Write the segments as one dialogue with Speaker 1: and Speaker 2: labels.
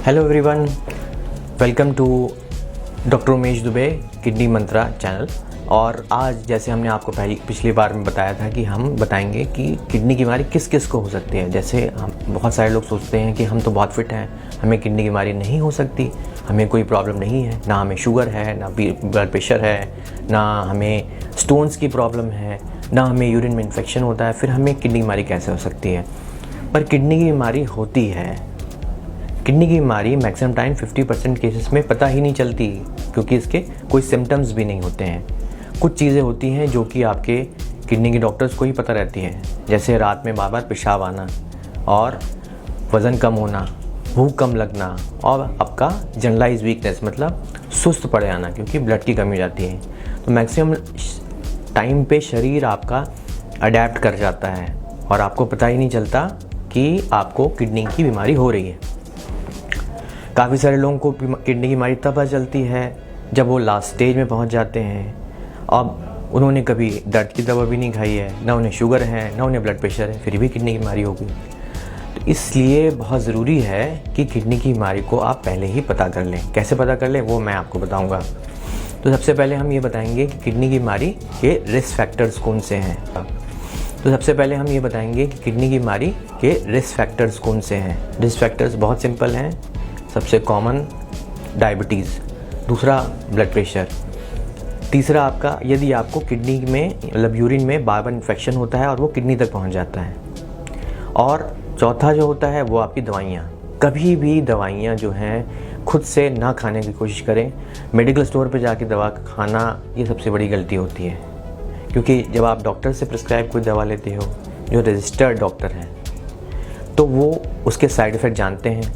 Speaker 1: Hello everyone, welcome to doctor Umesh Dubey kidney mantra channel. और आज जैसे हमने आपको पिछली बार में बताया था कि हम बताएंगे कि किडनी की बीमारी किस किस को हो सकती है। जैसे हम बहुत सारे लोग सोचते हैं कि हम तो बहुत फिट हैं, हमें किडनी की बीमारी नहीं हो सकती, हमें कोई प्रॉब्लम नहीं है, ना हमें शुगर है, ना ब्लड प्रेशर है, ना हमें स्टोन्स की प्रॉब्लम है, ना हमें यूरिन में इन्फेक्शन होता है, फिर हमें किडनी की बीमारी कैसे हो सकती है। पर किडनी की बीमारी होती है। किडनी की बीमारी मैक्सिमम टाइम 50% केसेस में पता ही नहीं चलती, क्योंकि इसके कोई सिम्टम्स भी नहीं होते हैं। कुछ चीज़ें होती हैं जो कि आपके किडनी के डॉक्टर्स को ही पता रहती है, जैसे रात में बार बार पेशाब आना और वज़न कम होना, भूख कम लगना और आपका जनरलाइज वीकनेस मतलब सुस्त पड़ जाना, क्योंकि ब्लड की कमी हो जाती है। तो मैक्सिमम टाइम पे शरीर आपका अडेप्ट कर जाता है और आपको पता ही नहीं चलता कि आपको किडनी की बीमारी हो रही है। काफ़ी सारे लोगों को किडनी की बीमारी तब पता चलती है जब वो लास्ट स्टेज में पहुंच जाते हैं। अब उन्होंने कभी दर्द की दवा भी नहीं खाई है, ना उन्हें शुगर है, ना उन्हें ब्लड प्रेशर है, फिर भी किडनी की बीमारी होगी। तो इसलिए बहुत ज़रूरी है कि किडनी की बीमारी को आप पहले ही पता कर लें। कैसे पता कर लें वो मैं आपको बताऊँगा। तो सबसे पहले हम ये बताएंगे कि किडनी की बीमारी के रिस्क फैक्टर्स कौन से हैं। तो सबसे पहले हम ये बताएंगे कि किडनी की बीमारी के रिस्क फैक्टर्स कौन से हैं। रिस्क फैक्टर्स बहुत सिंपल हैं। सबसे कॉमन डायबिटीज़, दूसरा ब्लड प्रेशर, तीसरा आपका यदि आपको किडनी में मतलब यूरिन में बार बार इन्फेक्शन होता है और वो किडनी तक पहुंच जाता है, और चौथा जो होता है वो आपकी दवाइयाँ। कभी भी दवाइयाँ जो हैं खुद से ना खाने की कोशिश करें। मेडिकल स्टोर पे जाके दवा खाना ये सबसे बड़ी गलती होती है, क्योंकि जब आप डॉक्टर से प्रिस्क्राइब कोई दवा लेते हो जो रजिस्टर्ड डॉक्टर हैं, तो वो उसके साइड इफ़ेक्ट जानते हैं।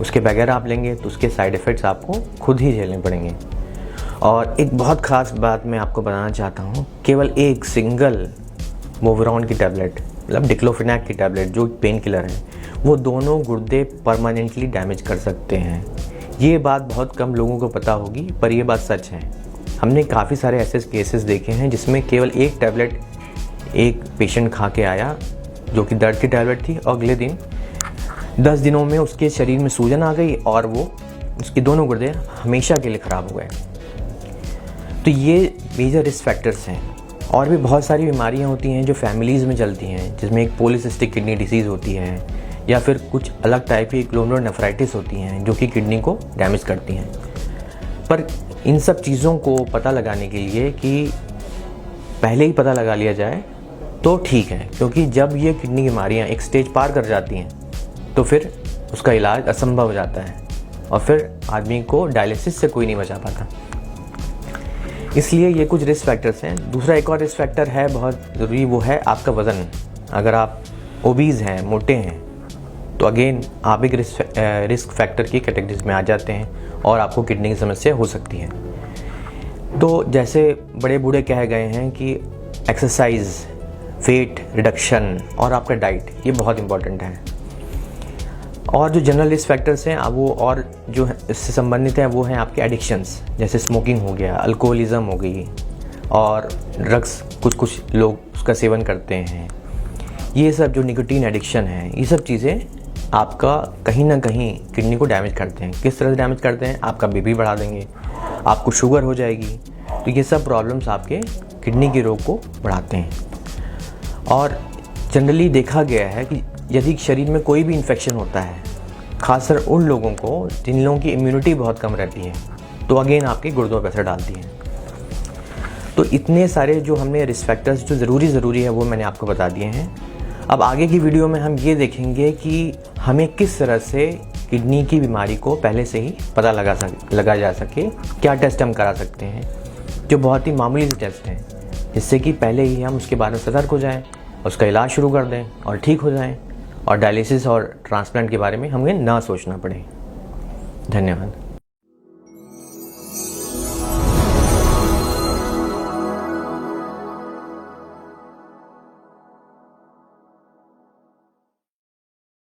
Speaker 1: उसके बगैर आप लेंगे तो उसके साइड इफ़ेक्ट्स आपको खुद ही झेलने पड़ेंगे। और एक बहुत ख़ास बात मैं आपको बताना चाहता हूँ, केवल एक सिंगल मोवरॉन की टैबलेट मतलब डिक्लोफेनाक की टैबलेट जो पेन किलर है, वो दोनों गुर्दे परमानेंटली डैमेज कर सकते हैं। ये बात बहुत कम लोगों को पता होगी, पर यह बात सच है। हमने काफ़ी सारे ऐसे केसेस देखे हैं जिसमें केवल एक टैबलेट एक पेशेंट खा के आया जो कि दर्द की टैबलेट थी, और अगले दिन 10 दिनों में उसके शरीर में सूजन आ गई और वो उसके दोनों गुर्दे हमेशा के लिए ख़राब हो गए। तो ये मेजर रिस्क फैक्टर्स हैं। और भी बहुत सारी बीमारियां होती हैं जो फैमिलीज़ में चलती हैं, जिसमें एक पॉलीसिस्टिक किडनी डिसीज़ होती है, या फिर कुछ अलग टाइप की ग्लोमेरुलोनेफ्राइटिस होती हैं जो कि किडनी को डैमेज करती हैं। पर इन सब चीज़ों को पता लगाने के लिए कि पहले ही पता लगा लिया जाए तो ठीक है, क्योंकि जब ये किडनी की बीमारियाँ एक स्टेज पार कर जाती हैं तो फिर उसका इलाज असंभव हो जाता है और फिर आदमी को डायलिसिस से कोई नहीं बचा पाता। इसलिए ये कुछ रिस्क फैक्टर्स हैं। दूसरा एक और रिस्क फैक्टर है बहुत ज़रूरी, वो है आपका वज़न। अगर आप ओबीज़ हैं, मोटे हैं, तो अगेन आप एक रिस्क फैक्टर की कैटेगरीज में आ जाते हैं और आपको किडनी की समस्या हो सकती है। तो जैसे बड़े बूढ़े कह गए हैं कि एक्सरसाइज, वेट रिडक्शन और आपका डाइट ये बहुत इंपॉर्टेंट है। और जो जनरल रिस्क फैक्टर्स हैं वो और जो इससे संबंधित हैं वो हैं आपके एडिक्शंस, जैसे स्मोकिंग हो गया, अल्कोहलिज्म हो गई, और ड्रग्स कुछ लोग उसका सेवन करते हैं। ये सब जो निकोटीन एडिक्शन है, ये सब चीज़ें आपका कहीं ना कहीं किडनी को डैमेज करते हैं। किस तरह से डैमेज करते हैं? आपका बीपी बढ़ा देंगे, आपको शुगर हो जाएगी। तो ये सब प्रॉब्लम्स आपके किडनी के रोग को बढ़ाते हैं। और जनरली देखा गया है कि यदि शरीर में कोई भी इन्फेक्शन होता है, खासकर उन लोगों को जिन लोगों की इम्यूनिटी बहुत कम रहती है, तो अगेन आपके गुर्दों पर असर डालती है। तो इतने सारे जो हमने रिस्क फैक्टर्स जो ज़रूरी है वो मैंने आपको बता दिए हैं। अब आगे की वीडियो में हम ये देखेंगे कि हमें किस तरह से किडनी की बीमारी को पहले से ही पता लगा जा सके। क्या टेस्ट हम करा सकते हैं जो बहुत ही मामूली से टेस्ट हैं, जिससे कि पहले ही हम उसके बारे में सतर्क हो जाएँ, उसका इलाज शुरू कर दें और ठीक हो जाएं, और डायलिसिस और ट्रांसप्लांट के बारे में हमें ना सोचना पड़े। धन्यवाद।